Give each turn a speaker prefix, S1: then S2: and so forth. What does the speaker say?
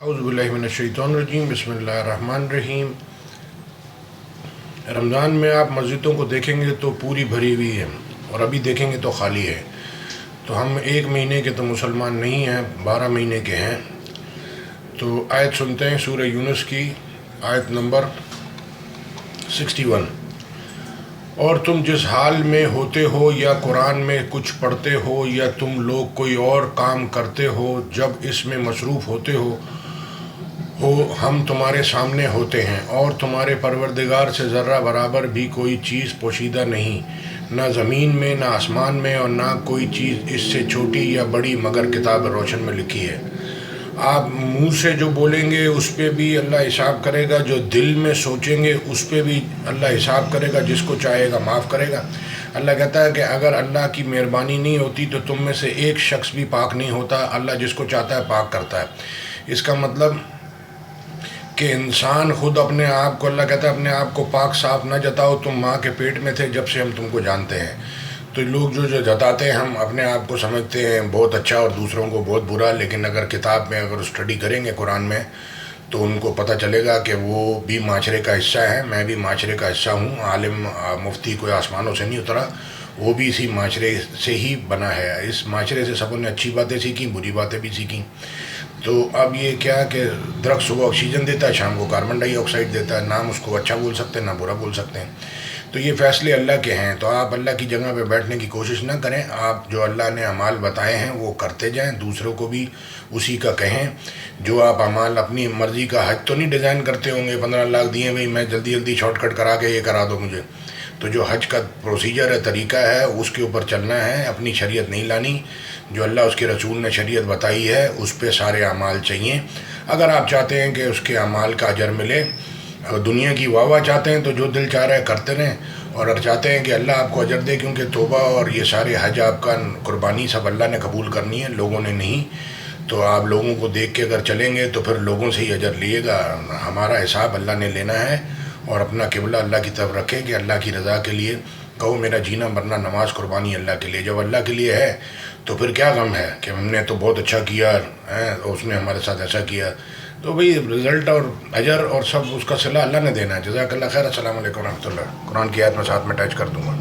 S1: اعوذ باللہ من الشیطان الرجیم، بسم اللہ الرحمن الرحیم۔ رمضان میں آپ مسجدوں کو دیکھیں گے تو پوری بھری ہوئی ہے، اور ابھی دیکھیں گے تو خالی ہے۔ تو ہم 1 مہینے کے تو مسلمان نہیں ہیں، 12 مہینے کے ہیں۔ تو آیت سنتے ہیں سورہ یونس کی، آیت نمبر 61۔ اور تم جس حال میں ہوتے ہو یا قرآن میں کچھ پڑھتے ہو یا تم لوگ کوئی اور کام کرتے ہو، جب اس میں مصروف ہوتے ہو ہم تمہارے سامنے ہوتے ہیں، اور تمہارے پروردگار سے ذرہ برابر بھی کوئی چیز پوشیدہ نہیں، نہ زمین میں نہ آسمان میں، اور نہ کوئی چیز اس سے چھوٹی یا بڑی مگر کتاب روشن میں لکھی ہے۔ آپ منہ سے جو بولیں گے اس پہ بھی اللہ حساب کرے گا، جو دل میں سوچیں گے اس پہ بھی اللہ حساب کرے گا، جس کو چاہے گا معاف کرے گا۔ اللہ کہتا ہے کہ اگر اللہ کی مہربانی نہیں ہوتی تو تم میں سے ایک شخص بھی پاک نہیں ہوتا۔ اللہ جس کو چاہتا ہے پاک کرتا ہے۔ اس کا مطلب کہ انسان خود اپنے آپ کو، اللہ کہتا ہے اپنے آپ کو پاک صاف نہ جتاؤ، تم ماں کے پیٹ میں تھے جب سے ہم تم کو جانتے ہیں۔ تو لوگ جو جتاتے ہیں، ہم اپنے آپ کو سمجھتے ہیں بہت اچھا اور دوسروں کو بہت برا، لیکن اگر کتاب میں اگر اسٹڈی کریں گے قرآن میں تو ان کو پتہ چلے گا کہ وہ بھی معاشرے کا حصہ ہے، میں بھی معاشرے کا حصہ ہوں۔ عالم مفتی کوئی آسمانوں سے نہیں اترا، وہ بھی اسی معاشرے سے ہی بنا ہے۔ اس معاشرے سے سب نے اچھی باتیں سیکھیں، بری باتیں بھی سیکھیں۔ تو اب یہ کیا کہ درخت صبح آکسیجن دیتا ہے، شام کو کاربن ڈائی آکسائڈ دیتا ہے، نہ ہم اس کو اچھا بول سکتے ہیں نہ برا بول سکتے ہیں۔ تو یہ فیصلے اللہ کے ہیں، تو آپ اللہ کی جگہ پہ بیٹھنے کی کوشش نہ کریں۔ آپ جو اللہ نے اعمال بتائے ہیں وہ کرتے جائیں، دوسروں کو بھی اسی کا کہیں۔ جو آپ اعمال اپنی مرضی کا، حج تو نہیں ڈیزائن کرتے ہوں گے 15 لاکھ دیے بھئی میں جلدی جلدی شارٹ کٹ کرا کے یہ کرا دو مجھے۔ تو جو حج کا پروسیجر ہے، طریقہ ہے، اس کے اوپر چلنا ہے، اپنی شریعت نہیں لانی۔ جو اللہ اس کے رسول نے شریعت بتائی ہے اس پہ سارے اعمال چاہیے۔ اگر آپ چاہتے ہیں کہ اس کے اعمال کا اجر ملے، دنیا کی واہ واہ چاہتے ہیں تو جو دل چاہ رہا ہے کرتے رہیں، اور اگر چاہتے ہیں کہ اللہ آپ کو اجر دے، کیونکہ توبہ اور یہ سارے حج آپ کا قربانی سب اللہ نے قبول کرنی ہے، لوگوں نے نہیں۔ تو آپ لوگوں کو دیکھ کے اگر چلیں گے تو پھر لوگوں سے ہی اجر لیے گا۔ ہمارا حساب اللہ نے لینا ہے، اور اپنا قبلہ اللہ کی طرف رکھیں کہ اللہ کی رضا کے لیے کہو میرا جینا مرنا نماز قربانی اللہ کے لیے۔ جب اللہ کے لیے ہے تو پھر کیا غم ہے کہ ہم نے تو بہت اچھا کیا ہے، اس نے ہمارے ساتھ ایسا کیا۔ تو بھئی رزلٹ اور اجر اور سب اس کا صلہ اللہ نے دینا ہے۔ جزاک اللہ خیر۔ السلام علیکم ورحمۃ اللہ۔ قرآن کی آیت میں ساتھ میں اٹیچ کر دوں گا۔